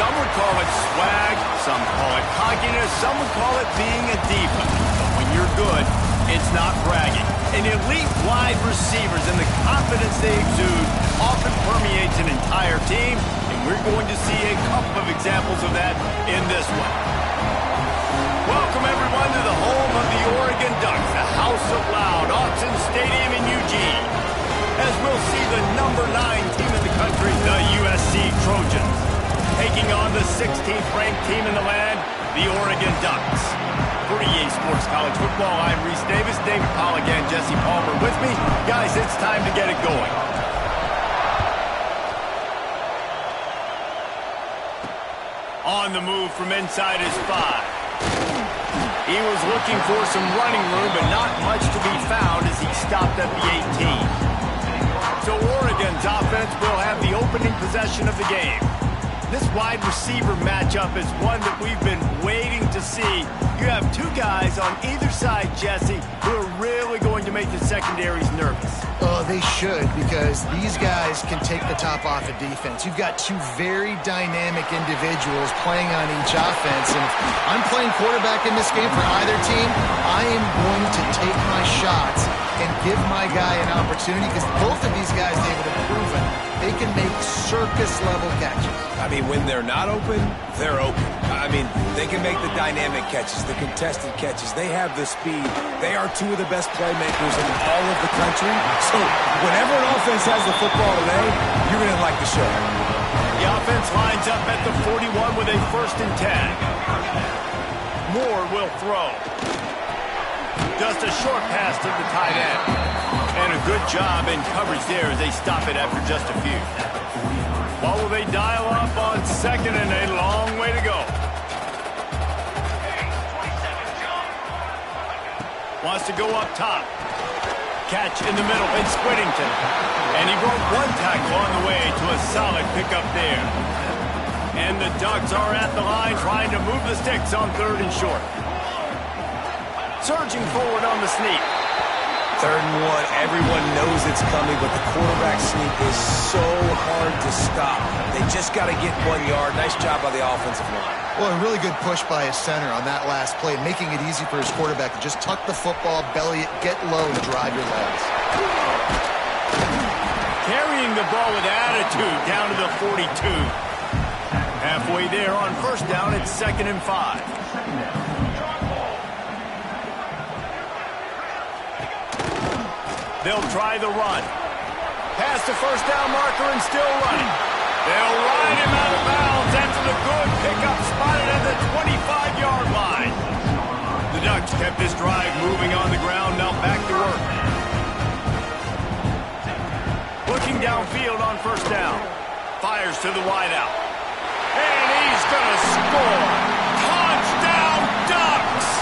Some would call it swag, some call it cockiness, some would call it being a diva. But when you're good, it's not bragging. And elite wide receivers and the confidence they exude often permeates an entire team, and we're going to see a couple of examples of that in this one. Welcome, everyone, to the home of the Oregon Ducks, the House of Loud, Usc Stadium in Eugene, as we'll see the number 9 team in the country, the Usc Trojans, taking on the 16th ranked team in the land, the Oregon Ducks. For EA Sports College Football, I'm Reese Davis, David Pollack, and Jesse Palmer with me. Guys, it's time to get it going. On the move from inside his 5. He was looking for some running room, but not much to be found as he stopped at the 18. So Oregon's offense will have the opening possession of the game. This wide receiver matchup is one that we've been waiting to see. You have 2 guys on either side, Jesse, who are really going to make the secondaries nervous. Oh, they should, because these guys can take the top off of defense. You've got 2 very dynamic individuals playing on each offense, and if I'm playing quarterback in this game for either team, I am going to take my shots and give my guy an opportunity, because both of these guys, David, have proven they can make circus-level catches. I mean, when they're not open, they're open. I mean, they can make the dynamic catches, the contested catches. They have the speed. They are 2 of the best playmakers in all of the country. So whenever an offense has the football today, you're going to like the show. The offense lines up at the 41 with a 1st and 10. Moore will throw. Just a short pass to the tight end. And a good job in coverage there as they stop it after just a few. What will they dial up on 2nd and a long way to go? Wants to go up top. Catch in the middle, it's Whittington. And he broke 1 tackle on the way to a solid pickup there. And the Ducks are at the line trying to move the sticks on 3rd and short. Surging forward on the sneak. 3rd and 1, everyone knows it's coming, but the quarterback sneak is so hard to stop. They just got to get 1 yard. Nice job by the offensive line. Well, a really good push by his center on that last play, making it easy for his quarterback to just tuck the football, belly it, get low, and drive your legs. Carrying the ball with attitude down to the 42. Halfway there on 1st down, it's 2nd and 5. They'll try the run. Past the 1st down marker and still running. They'll ride him out of bounds after the good pickup spotted at the 25-yard line. The Ducks kept this drive moving on the ground, now back to work. Looking downfield on 1st down. Fires to the wideout. And he's going to score. Touchdown, Ducks!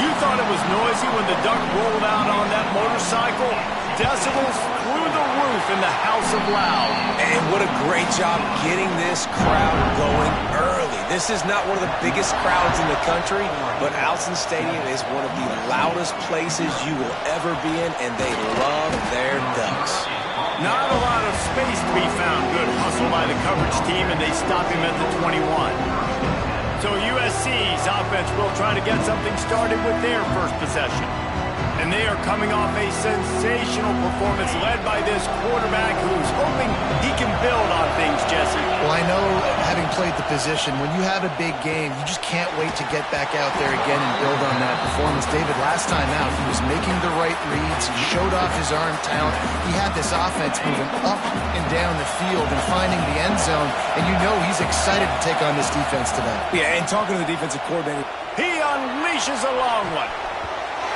You thought it was noisy when the Duck rolled out on that motorcycle? Decibels through the roof in the House of Loud. And what a great job getting this crowd going early. This is not one of the biggest crowds in the country, but Usc Stadium is one of the loudest places you will ever be in, and they love their Ducks. Not a lot of space to be found. Good hustle by the coverage team, and they stop him at the 21. So USC's offense will try to get something started with their 1st possession. And they are coming off a sensational performance led by this quarterback who's hoping he can build on things, Jesse. Well, I know, having played the position, when you have a big game, you just can't wait to get back out there again and build on that performance. David, last time out, he was making the right reads. He showed off his arm talent. He had this offense moving up and down the field and finding the end zone. And you know he's excited to take on this defense today. Yeah, and talking to the defensive coordinator. He unleashes a long one.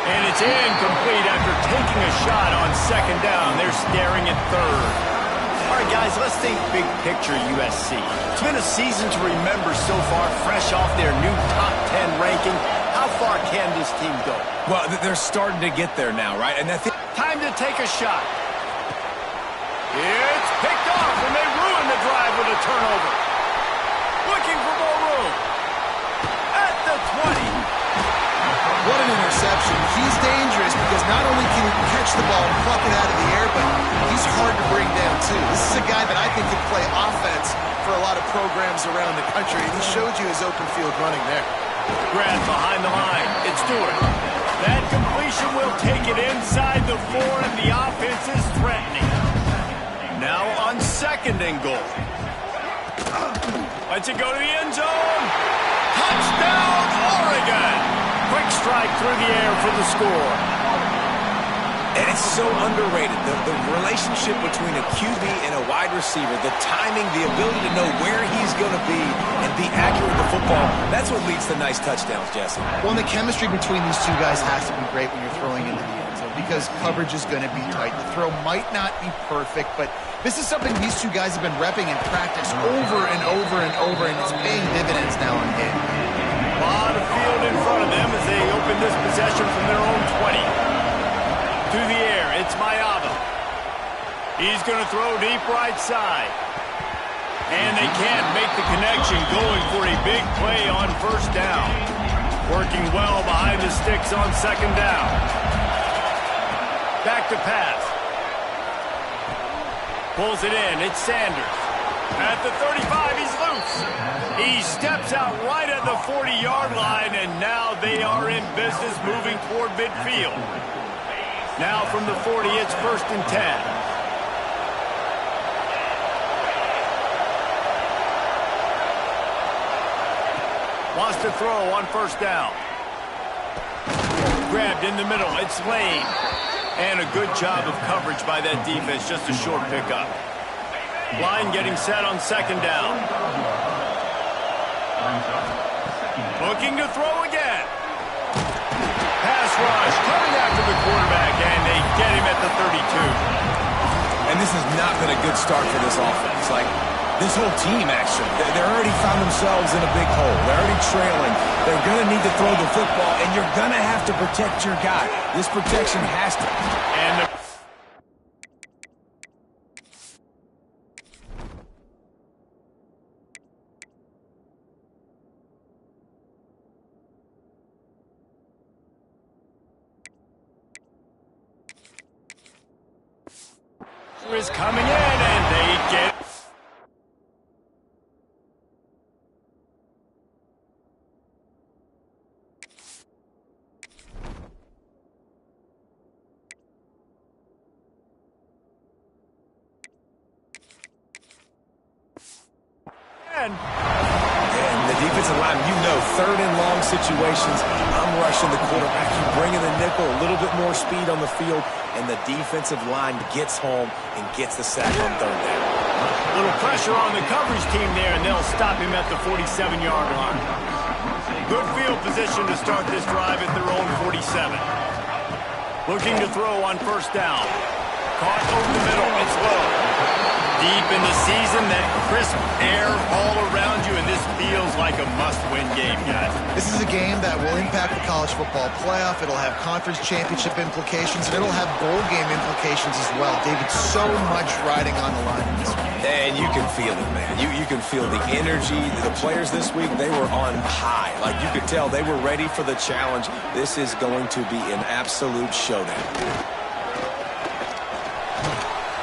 And it's incomplete after taking a shot on 2nd down. They're staring at 3rd. All right, guys, let's think big picture USC. It's been a season to remember so far, fresh off their new top 10 ranking. How far can this team go? Well, they're starting to get there now, right? And time to take a shot. It's picked off, and they ruin the drive with a turnover. Looking for more room. At the 20. What an interception. He's dangerous because not only can he catch the ball and pluck it out of the air, but he's hard to bring down, too. This is a guy that I think can play offense for a lot of programs around the country, and he showed you his open field running there. Grant behind the line. It's Stewart. That completion will take it inside the 4, and the offense is threatening. Now on 2nd and goal. Lets it go to the end zone. Touchdown, Oregon! Quick strike through the air for the score. And it's so underrated, the relationship between a QB and a wide receiver, the timing, the ability to know where he's going to be and be accurate with the football, that's what leads to nice touchdowns, Jesse. Well, and the chemistry between these two guys has to be great when you're throwing into the end zone because coverage is going to be tight. The throw might not be perfect, but this is something these two guys have been repping in practice over and over and over, and it's paying dividends now on game. A lot of field in front of them as they open this possession from their own 20. To the air, it's Mayava. He's going to throw deep right side. And they can't make the connection, going for a big play on 1st down. Working well behind the sticks on 2nd down. Back to pass. Pulls it in, it's Sanders. At the 35, he's loose. He steps out right at the 40-yard line, and now they are in business moving toward midfield. Now from the 40, it's 1st and 10. Wants to throw on 1st down. Grabbed in the middle, it's Lane. And a good job of coverage by that defense, just a short pickup. Line getting set on 2nd down. Looking to throw again. Pass rush, coming after the quarterback, and they get him at the 32. And this has not been a good start for this offense. Like, this whole team, actually. They're already found themselves in a big hole. They're already trailing. They're going to need to throw the football, and you're going to have to protect your guy. This protection has to. And is coming in, and they get it. And the defensive line, 3rd and long situations, I'm rushing the quarterback. You bring in the nickel, a little bit more speed on the field, and the defensive line gets home and gets the sack on 3rd down. Little pressure on the coverage team there, and they'll stop him at the 47-yard line. Good field position to start this drive at their own 47. Looking to throw on 1st down. Caught over the middle, it's low. Deep in the season, that crisp air all around you, and this feels like a must-win game, guys. This is a game that will impact the college football playoff. It'll have conference championship implications, and it'll have bowl game implications as well. David, so much riding on the line in this one. And you can feel it, man. You can feel the energy. The players this week, they were on high. Like, you could tell they were ready for the challenge. This is going to be an absolute showdown.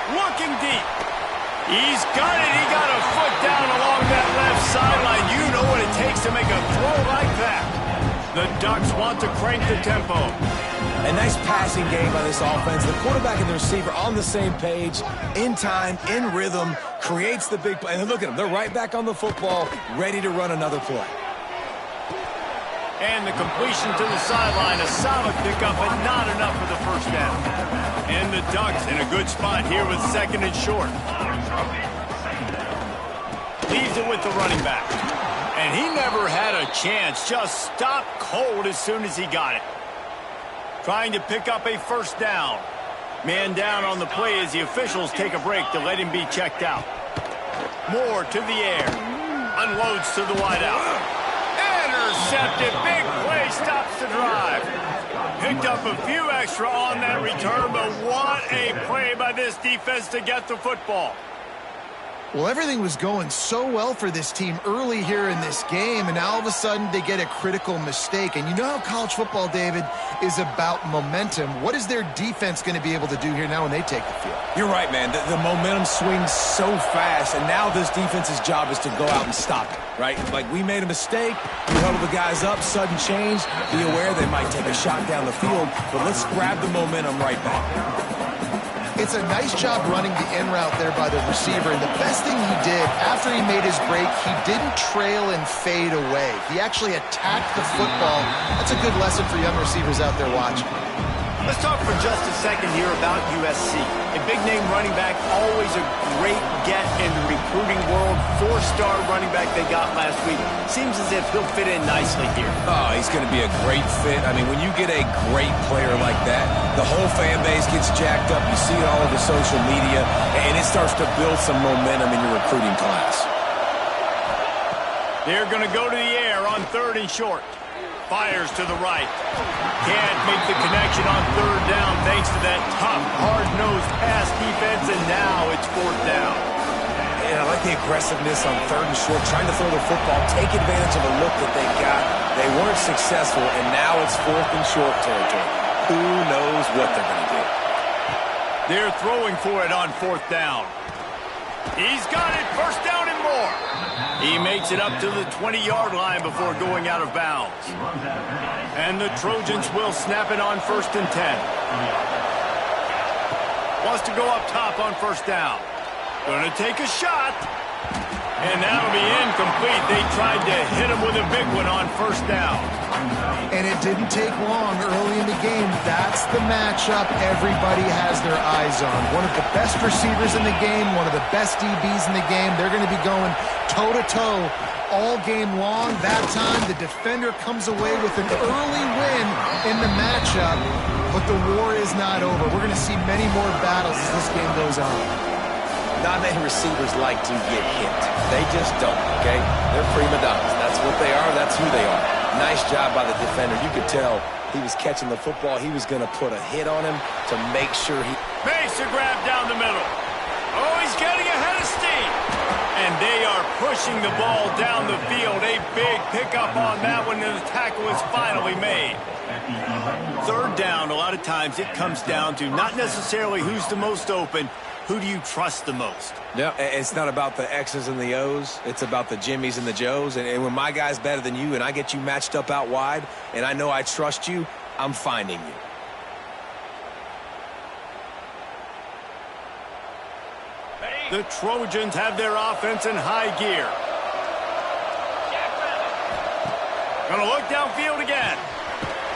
Looking deep. He's got it. He got a foot down along that left sideline. You know what it takes to make a throw like that. The Ducks want to crank the tempo. A nice passing game by this offense. The quarterback and the receiver on the same page, in time, in rhythm, creates the big play. And look at them. They're right back on the football, ready to run another play. And the completion to the sideline, a solid pickup, but not enough for the 1st down. And the Ducks in a good spot here with 2nd and short. Leaves it with the running back. And he never had a chance, just stopped cold as soon as he got it. Trying to pick up a 1st down. Man down on the play as the officials take a break to let him be checked out. Moore to the air. Unloads to the wideout. Intercepted. Big play, stops the drive. Picked up a few extra on that return, but what a play by this defense to get the football. Well, everything was going so well for this team early here in this game, and now all of a sudden they get a critical mistake. And you know how college football, David, is about momentum. What is their defense going to be able to do here now when they take the field? You're right, man. The momentum swings so fast, and now this defense's job is to go out and stop it, right? Like, we made a mistake, we huddle the guys up, sudden change. Be aware they might take a shot down the field, but let's grab the momentum right back. It's a nice job running the in route there by the receiver, and the best thing he did after he made his break, he didn't trail and fade away. He actually attacked the football. That's a good lesson for young receivers out there watching. Let's talk for just a second here about USC. A big-name running back, always a great get in the recruiting world. 4-star running back they got last week. Seems as if he'll fit in nicely here. Oh, he's going to be a great fit. I mean, when you get a great player like that, the whole fan base gets jacked up. You see it all over social media, and it starts to build some momentum in your recruiting class. They're going to go to the air on 3rd and short. Fires to the right. Can't make the connection on 3rd down thanks to that tough, hard-nosed pass defense, and now it's 4th down. And I like the aggressiveness on 3rd and short, trying to throw the football, take advantage of a look that they got. They weren't successful, and now it's 4th and short territory. Who knows what they're going to do? They're throwing for it on 4th down. He's got it, 1st down and more. He makes it up to the 20-yard line before going out of bounds. And the Trojans will snap it on 1st and 10. Wants to go up top on 1st down. Going to take a shot. And that'll be incomplete. They tried to hit him with a big one on 1st down. And it didn't take long early in the game. That's the matchup everybody has their eyes on. One of the best receivers in the game, one of the best DBs in the game. They're going to be going toe-to-toe all game long. That time, the defender comes away with an early win in the matchup, but the war is not over. We're going to see many more battles as this game goes on. Not many receivers like to get hit. They just don't, okay? They're prima donnas. That's what they are. That's who they are. Nice job by the defender. You could tell he was catching the football. He was going to put a hit on him to make sure he... Makes a grab down the middle. Oh, he's getting ahead of steam. And they are pushing the ball down the field. A big pickup on that one, and the tackle is finally made. 3rd down, a lot of times it comes down to not necessarily who's the most open. Who do you trust the most? Yeah, it's not about the X's and the O's. It's about the Jimmies and the Joes. And when my guy's better than you and I get you matched up out wide and I know I trust you, I'm finding you. The Trojans have their offense in high gear. Gonna look downfield again.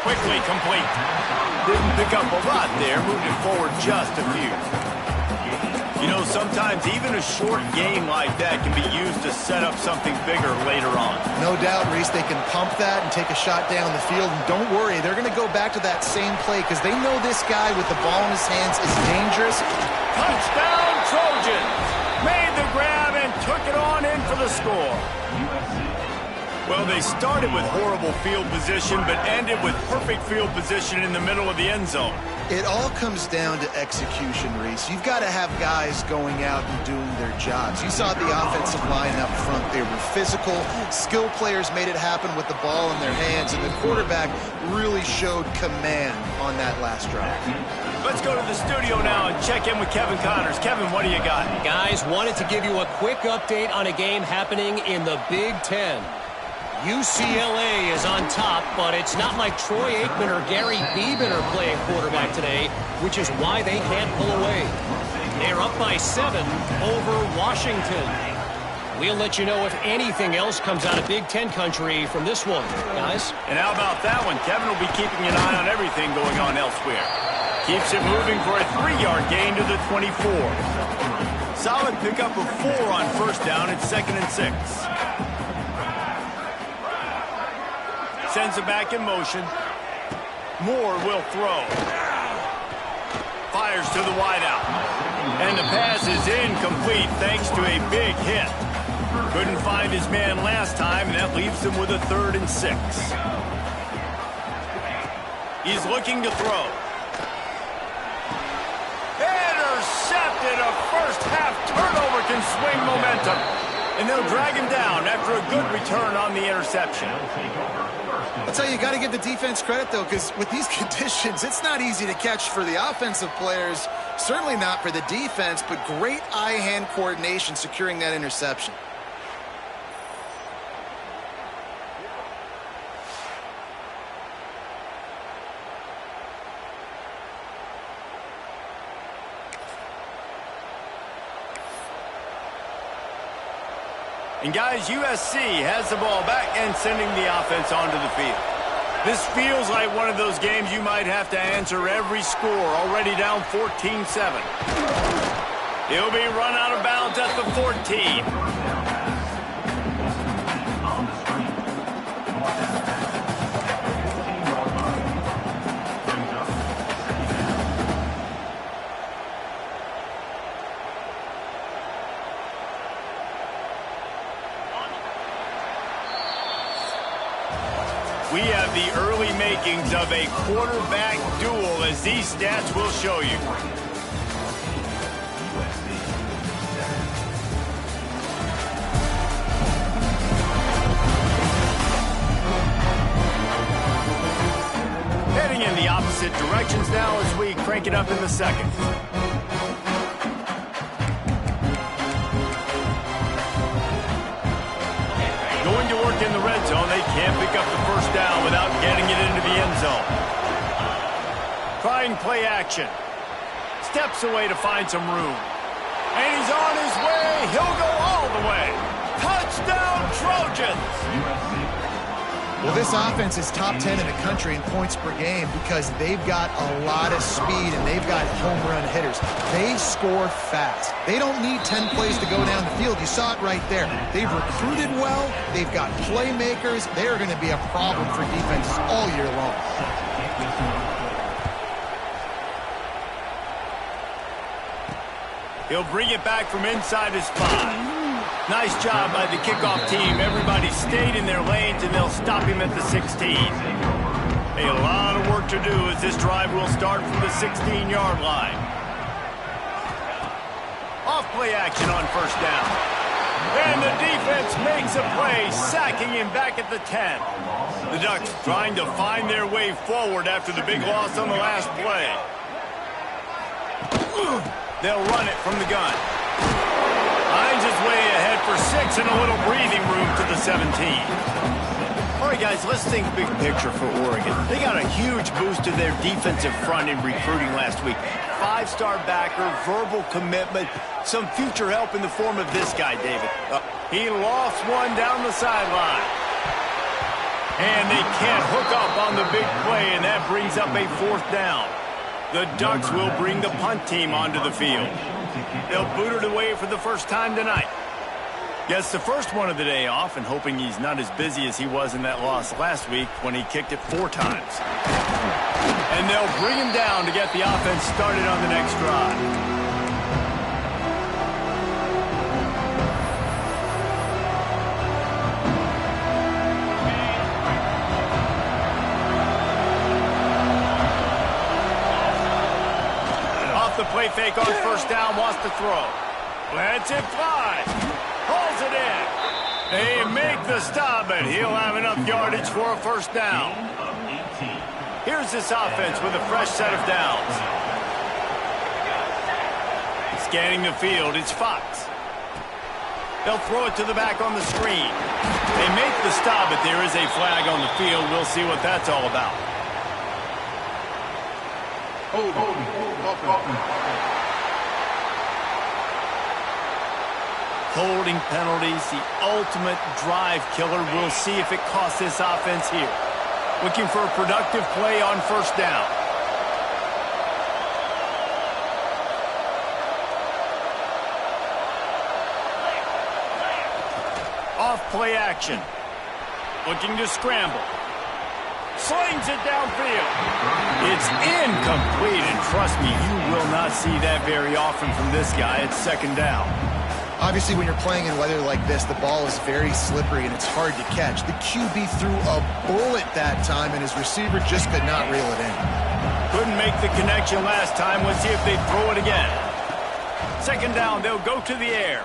Quickly complete. Didn't pick up a lot there, moved it forward just a few. You know, sometimes even a short game like that can be used to set up something bigger later on. No doubt, Reese, they can pump that and take a shot down the field. And don't worry, they're going to go back to that same play because they know this guy with the ball in his hands is dangerous. Touchdown, Trojans! Made the grab and took it on in for the score. Well, they started with horrible field position, but ended with perfect field position in the middle of the end zone. It all comes down to execution, Reese. You've got to have guys going out and doing their jobs. You saw the offensive line up front. They were physical. Skilled players made it happen with the ball in their hands, and the quarterback really showed command on that last drive. Let's go to the studio now and check in with Kevin Connors. Kevin, what do you got? Guys, wanted to give you a quick update on a game happening in the Big Ten. UCLA is on top, but it's not like Troy Aikman or Gary Beeman are playing quarterback today, which is why they can't pull away. They're up by 7 over Washington. We'll let you know if anything else comes out of Big Ten country from this one, guys. And how about that one? Kevin will be keeping an eye on everything going on elsewhere. Keeps it moving for a 3-yard gain to the 24. Solid pickup of 4 on 1st down at 2nd and 6. Sends it back in motion. Moore will throw. Fires to the wideout. And the pass is incomplete thanks to a big hit. Couldn't find his man last time, and that leaves him with a 3rd and 6. He's looking to throw. intercepted. A first-half turnover can swing momentum. And they'll drag him down after a good return on the interception. I'll tell you, you got to give the defense credit, though, because with these conditions, it's not easy to catch for the offensive players. Certainly not for the defense, but great eye-hand coordination securing that interception. And guys, USC has the ball back and sending the offense onto the field. This feels like one of those games you might have to answer every score, already down 14-7. He'll be run out of bounds at the 14. We have the early makings of a quarterback duel, as these stats will show you. Heading in the opposite directions now as we crank it up in the second. Going to work in the red zone. They can't pick up the first down without getting it into the end zone. Trying play action. Steps away to find some room. And he's on his way. He'll go all the way. Touchdown, Trojans! Well, this offense is top 10 in the country in points per game because they've got a lot of speed and they've got home run hitters. They score fast. They don't need 10 plays to go down the field. You saw it right there. They've recruited well. They've got playmakers. They are going to be a problem for defenses all year long. He'll bring it back from inside his 5. Nice job by the kickoff team. Everybody stayed in their lanes, and they'll stop him at the 16. A lot of work to do as this drive will start from the 16-yard line. Off play action on first down. And the defense makes a play, sacking him back at the 10. The Ducks trying to find their way forward after the big loss on the last play. They'll run it from the gun. Finds his way ahead for 6 and a little breathing room to the 17. All right, guys, let's think big picture for Oregon. They got a huge boost to their defensive front in recruiting last week. 5-star backer, verbal commitment, some future help in the form of this guy, David. He lost one down the sideline. And they can't hook up on the big play, and that brings up a 4th down. The Ducks will bring the punt team onto the field. They'll boot it away for the first time tonight. Gets the first one of the day off and hoping he's not as busy as he was in that loss last week when he kicked it 4 times. And they'll bring him down to get the offense started on the next drive. The play fake on first down, wants to throw. Lets it fly. Pulls it in. They make the stop, and he'll have enough yardage for a first down. Here's this offense with a fresh set of downs. Scanning the field, it's Fox. They'll throw it to the back on the screen. They make the stop, but there is a flag on the field. We'll see what that's all about. Holding penalties, the ultimate drive killer. We'll see if it costs this offense here. Looking for a productive play on first down. Off play action. Looking to scramble. Slings it downfield. It's incomplete, and trust me, you will not see that very often from this guy. It's second down. Obviously, when you're playing in weather like this, the ball is very slippery and it's hard to catch. The QB threw a bullet that time, and his receiver just could not reel it in. Couldn't make the connection last time. Let's see if they throw it again. 2nd and 10. Second down, they'll go to the air.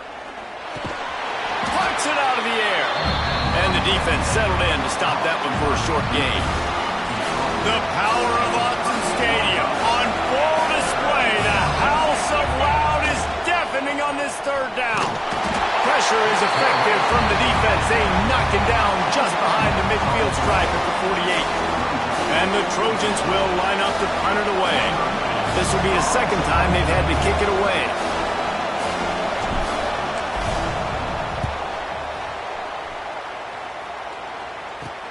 Punts it out of the air. And the defense settled in to stop that one for a short gain. The power of Usc Stadium on full display. The house of loud is deafening on this third down. Pressure is effective from the defense. They knock him down just behind the midfield stripe at the 48. And the Trojans will line up to punt it away. This will be the second time they've had to kick it away.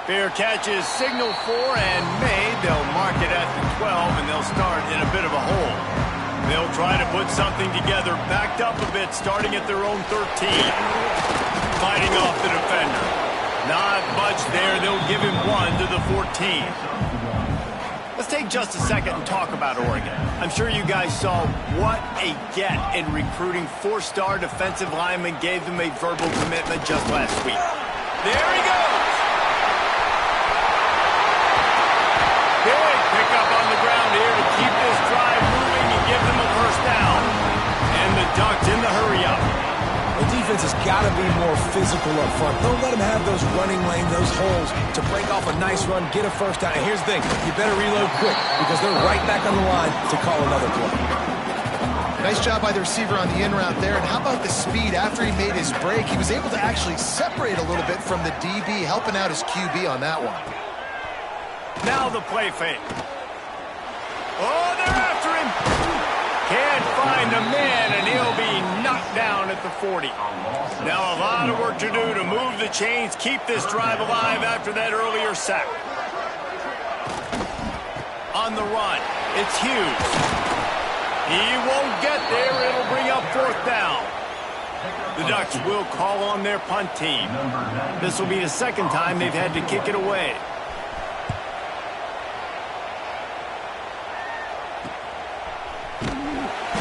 Fair catch is signaled for and made. They'll mark it at the 12, and they'll start in a bit of a hole. They'll try to put something together, backed up a bit, starting at their own 13. Fighting off the defender. Not much there. They'll give him one to the 14. Let's take just a second and talk about Oregon. I'm sure you guys saw what a get in recruiting. 4-star defensive linemen gave them a verbal commitment just last week. There he goes. Big pickup on the ground here to keep this drive moving and give them a first down. And the Ducks in the hurry-up. The defense has got to be more physical up front. Don't let them have those running lanes, those holes to break off a nice run, get a first down. And here's the thing, you better reload quick because they're right back on the line to call another play. Nice job by the receiver on the in route there. And how about the speed? After he made his break, he was able to actually separate a little bit from the DB, helping out his QB on that one. Now the play fake. Oh, they're after him. Can't find a man, and he'll be knocked down at the 40. Now a lot of work to do to move the chains, keep this drive alive after that earlier sack. On the run, it's Hughes. He won't get there. It'll bring up fourth down. The Ducks will call on their punt team. This will be the second time they've had to kick it away.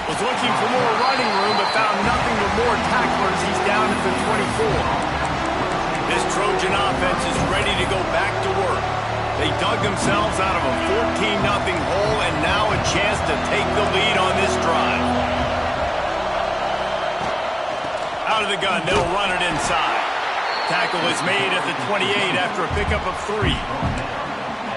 Was looking for more running room, but found nothing with more tacklers. He's down at the 24. This Trojan offense is ready to go back to work. They dug themselves out of a 14-0 hole, and now a chance to take the lead on this drive. Out of the gun, they'll run it inside. Tackle is made at the 28 after a pickup of 3.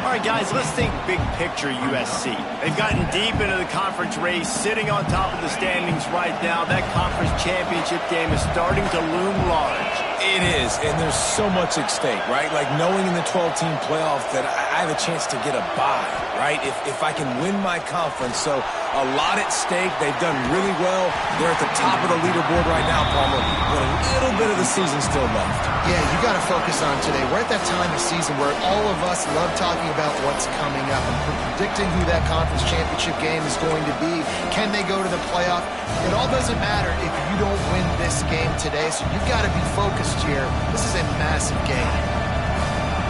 All right, guys, let's think big picture USC. They've gotten deep into the conference race, sitting on top of the standings right now. That conference championship game is starting to loom large. It is, and there's so much at stake, right? Like knowing in the 12-team playoff that I have a chance to get a bye, right? If I can win my conference. So a lot at stake. They've done really well. They're at the top of the leaderboard right now, Palmer, with a little bit of the season still left. Yeah, you got to focus on today. We're at that time of season where all of us love talking about what's coming up and predicting who that conference championship game is going to be. Can they go to the playoff? It all doesn't matter if you don't win this game today, so you've got to be focused here. This is a massive game.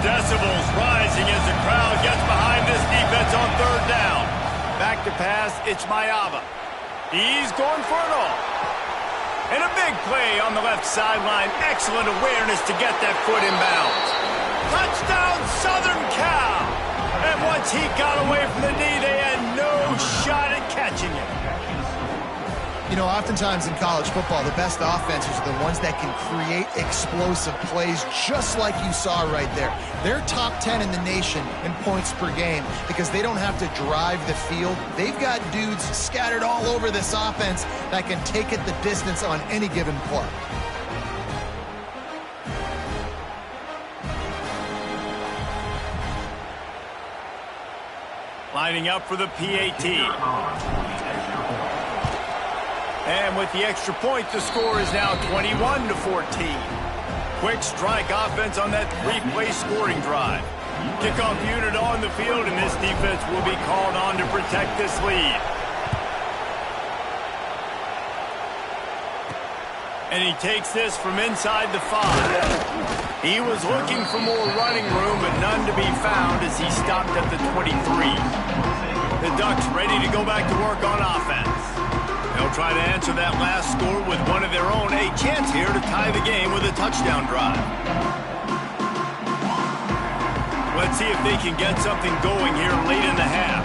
Decibels rising as the crowd gets behind this defense on third down. Back to pass, it's Mayava. He's going for it all. And a big play on the left sideline. Excellent awareness to get that foot in bounds. Touchdown, Southern Cal! And once he got away from the knee, they had no shot at catching him. You know, oftentimes in college football, the best offenses are the ones that can create explosive plays, just like you saw right there. They're top 10 in the nation in points per game because they don't have to drive the field. They've got dudes scattered all over this offense that can take it the distance on any given play. Lining up for the PAT. And with the extra point, the score is now 21-14. Quick strike offense on that three-play scoring drive. Kickoff unit on the field, and this defense will be called on to protect this lead. And he takes this from inside the 5. He was looking for more running room, but none to be found as he stopped at the 23. The Ducks ready to go back to work on offense. They'll try to answer that last score with one of their own. A chance here to tie the game with a touchdown drive. Let's see if they can get something going here late in the half.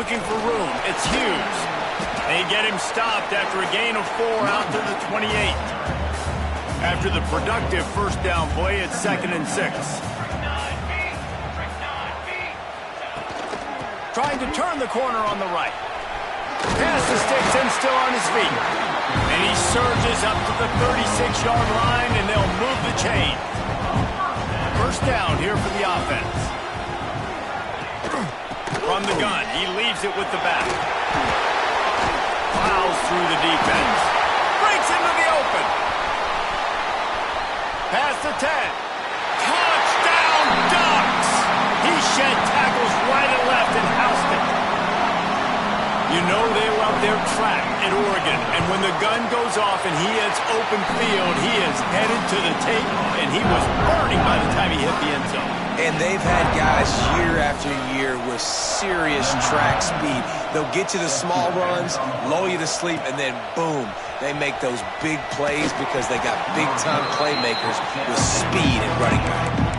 looking for room. It's Hughes. They get him stopped after a gain of 4 out to the 28. After the productive first down play, it's 2nd and 6. Trying to turn the corner on the right. Pass to Sticks and still on his feet. And he surges up to the 36-yard line, and they'll move the chain. First down here for the offense. From the gun, he leaves it with the back. Plows through the defense. Breaks into the open. Pass to 10. Touchdown, Ducks! He shed tackles right and left and housed it. You know they love their track at Oregon, and when the gun goes off and he hits open field, he is headed to the tape, and he was burning by the time he hit the end zone. And they've had guys year after year with serious track speed. They'll get you the small runs, lull you to sleep, and then boom, they make those big plays because they got big-time playmakers with speed at running back.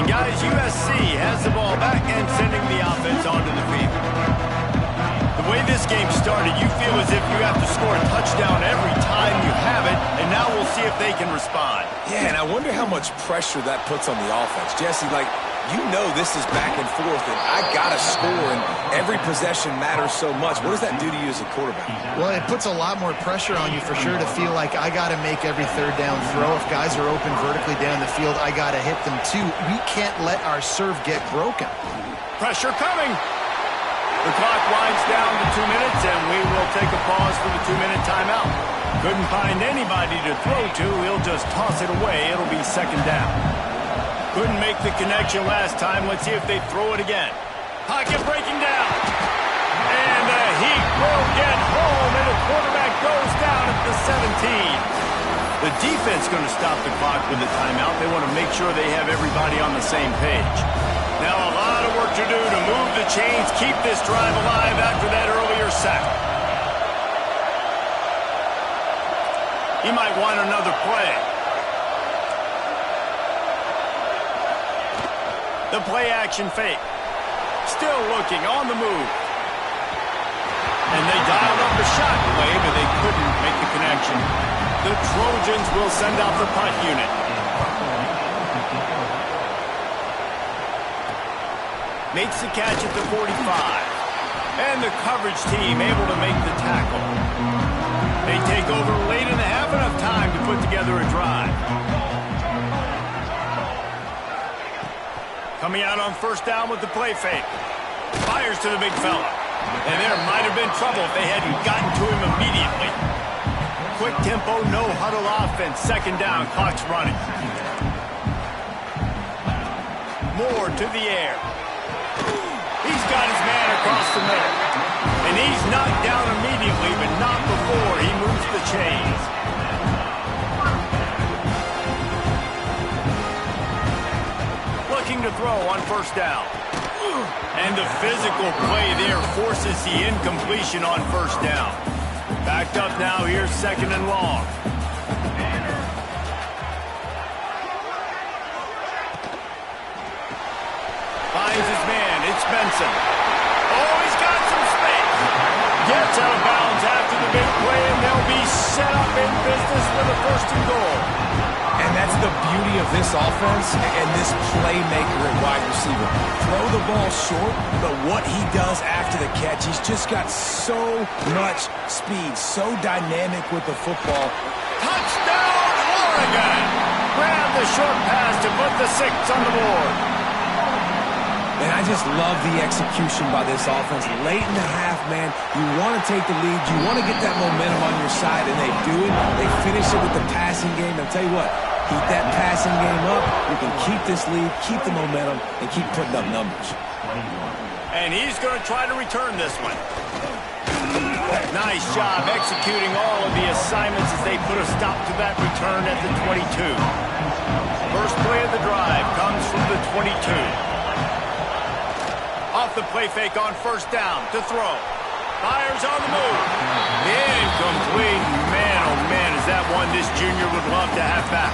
Guys, USC has the ball back and sending the offense onto the field. The way this game started, you feel as if you have to score a touchdown every time you have it, and now we'll see if they can respond. Yeah, and I wonder how much pressure that puts on the offense. Jesse, like, you know this is back and forth, and I got to score, and every possession matters so much. What does that do to you as a quarterback? Well, it puts a lot more pressure on you for sure to feel like I got to make every third down throw. If guys are open vertically down the field, I got to hit them too. We can't let our serve get broken. Pressure coming. The clock winds down to 2 minutes, and we will take a pause for the 2-minute timeout. Couldn't find anybody to throw to. He'll just toss it away. It'll be 2nd down. Couldn't make the connection last time. Let's see if they throw it again. Pocket breaking down. And the heat will get home, and the quarterback goes down at the 17. The defense going to stop the clock with the timeout. They want to make sure they have everybody on the same page. Now a lot of work to do to move the chains, keep this drive alive after that earlier sack. He might want another play. The play action fake. Still looking on the move. And they dialed up the shot play, but they couldn't make the connection. The Trojans will send out the punt unit. Makes the catch at the 45. And the coverage team able to make the tackle. They take over late in the half, enough time to put together a drive. Coming out on first down with the play fake. Fires to the big fella. And there might have been trouble if they hadn't gotten to him immediately. Quick tempo, no huddle offense. 2nd down, clock's running. Moore to the air. He's got his man across the middle. And he's knocked down immediately, but not before he moves the chains. Looking to throw on first down. And the physical play there forces the incompletion on first down. Backed up now, here's 2nd and long. Finds his man, it's Benson. Oh, he's got some space. Gets out of bounds after the big play, and they'll be set up in business with a 1st and goal. And that's the beauty of this offense and this playmaker at wide receiver. Throw the ball short, but what he does after the catch, he's just got so much speed, so dynamic with the football. Touchdown, Oregon! Grab the short pass to put the 6 on the board. And I just love the execution by this offense. Late in the half, man, you want to take the lead. You want to get that momentum on your side, and they do it. They finish it with the passing game. I'll tell you what, keep that passing game up. You can keep this lead, keep the momentum, and keep putting up numbers. And he's going to try to return this one. Nice job executing all of the assignments as they put a stop to that return at the 22. First play of the drive comes from the 22. Off the play fake on first down to throw. Fires on the move. Incomplete. Man, oh man, is that one this junior would love to have back.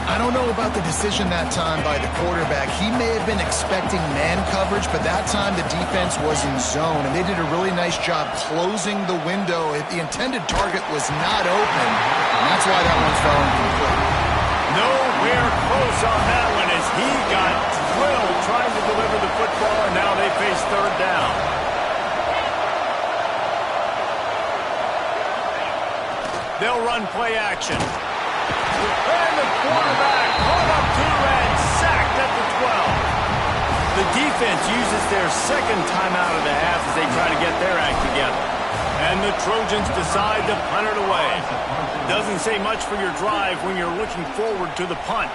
I don't know about the decision that time by the quarterback. He may have been expecting man coverage, but that time the defense was in zone, and they did a really nice job closing the window. The intended target was not open, and that's why that one fell incomplete. Nowhere close on that one as he got drilled trying to deliver the football, and now they face third down. They'll run play action. And the quarterback pulled up two and sacked at the 12. The defense uses their second timeout of the half as they try to get their act together. And the Trojans decide to punt it away. Doesn't say much for your drive when you're looking forward to the punt.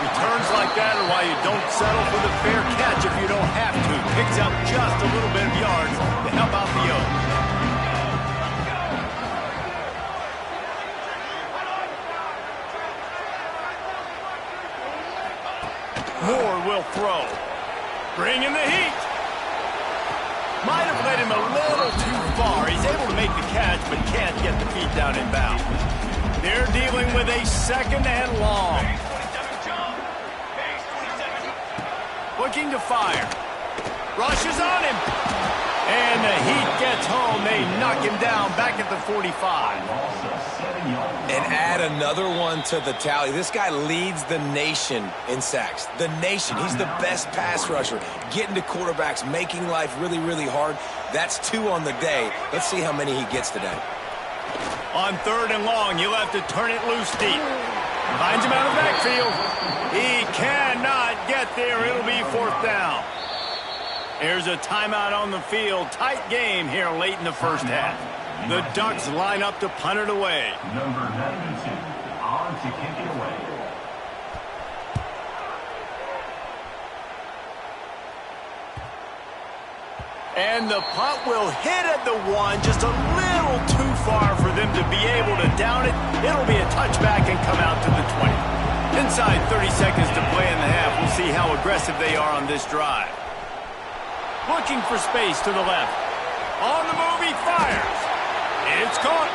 Returns like that are why you don't settle for the fair catch if you don't have to. Picks up just a little bit of yards to help out the Oaks. Moore will throw. Bring in the heat. Might have led him a little too far. He's able to make the catch, but can't get the feet down in bounds. They're dealing with a second and long. Looking to fire. Rushes on him. And the heat gets home. They knock him down back at the 45. And add another one to the tally. This guy leads the nation in sacks. The nation. He's the best pass rusher. Getting to quarterbacks, making life really, really hard. That's 2 on the day. Let's see how many he gets today. On third and long, you'll have to turn it loose deep. Finds him out of the backfield. He cannot get there. It'll be fourth down. There's a timeout on the field. Tight game here late in the first half. The Ducks line up to punt it away. Number 92 on to kick it away. And the punt will hit at the 1, just a little too far for them to be able to down it. It'll be a touchback and come out to the 20. Inside 30 seconds to play in the half. We'll see how aggressive they are on this drive. Looking for space to the left. On the move, he fires. It's caught.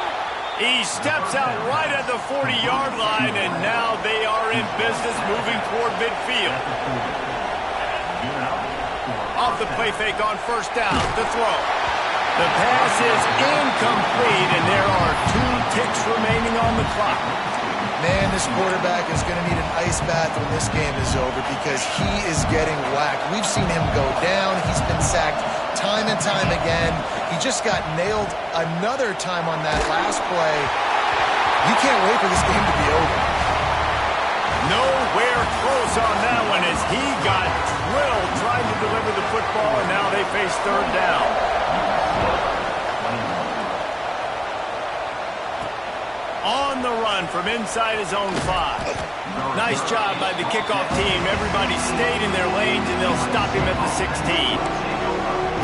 He steps out right at the 40-yard line, and now they are in business moving toward midfield. Off the play fake on first down, the throw. The pass is incomplete, and there are 2 ticks remaining on the clock. Man, this quarterback is going to need an ice bath when this game is over because he is getting whacked. We've seen him go down. He's been sacked time and time again. He just got nailed another time on that last play. You can't wait for this game to be over. Nowhere close on that one as he got drilled trying to deliver the football, and now they face third down. On the run from inside his own 5. Nice job by the kickoff team. Everybody stayed in their lanes, and they'll stop him at the 16.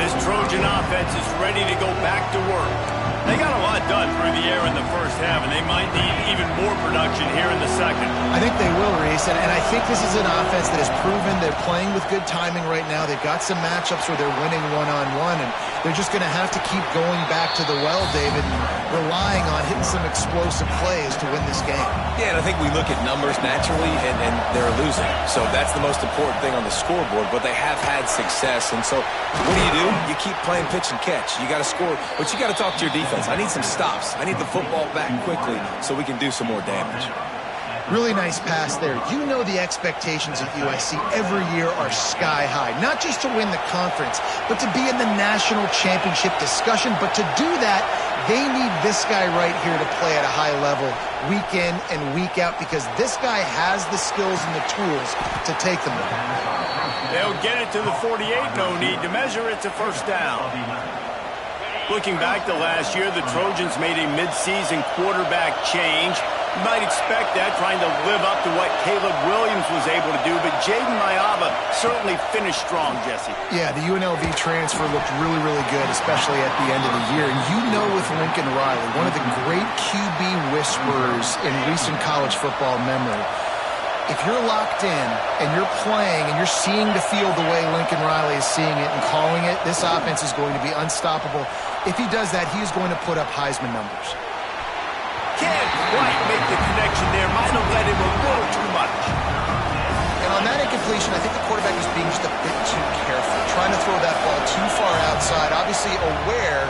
This Trojan offense is ready to go back to work. They got a lot done through the air in the first half, and they might need even more production here in the second. I think they will, Reese, and I think this is an offense that has proven they're playing with good timing right now. They've got some matchups where they're winning one-on-one, and they're just going to have to keep going back to the well, David, and relying on hitting some explosive plays to win this game. Yeah, and I think we look at numbers naturally, and they're losing. So that's the most important thing on the scoreboard, but they have had success. And so what do? You keep playing pitch and catch. You got to score, but you got to talk to your defense. I need some stops. I need the football back quickly so we can do some more damage. Really nice pass there. You know the expectations at USC every year are sky high. Not just to win the conference, but to be in the national championship discussion. But to do that, they need this guy right here to play at a high level week in and week out because this guy has the skills and the tools to take them there. They'll get it to the 48. No need to measure. It's a first down. Looking back to last year, the Trojans made a midseason quarterback change. You might expect that, trying to live up to what Caleb Williams was able to do, but Jaden Mayava certainly finished strong, Jesse. Yeah, the UNLV transfer looked really, really good, especially at the end of the year. And you know with Lincoln Riley, one of the great QB whisperers in recent college football memory, if you're locked in and you're playing and you're seeing the field the way Lincoln Riley is seeing it and calling it, this offense is going to be unstoppable. If he does that, he's going to put up Heisman numbers. Kid quite make the connection there. Might have led him a little too much. And on that incompletion, I think the quarterback was being just a bit too careful, trying to throw that ball too far outside, obviously aware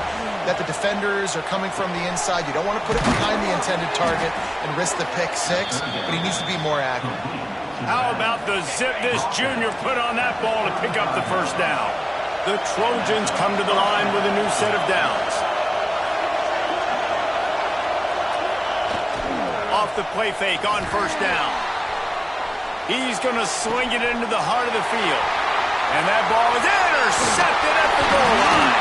that the defenders are coming from the inside. You don't want to put it behind the intended target and risk the pick six, but he needs to be more accurate. How about the zip this junior put on that ball to pick up the first down? The Trojans come to the line with a new set of downs. Off the play fake on first down. He's going to swing it into the heart of the field. And that ball is intercepted at the goal line.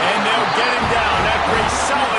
And they'll get him down after a solid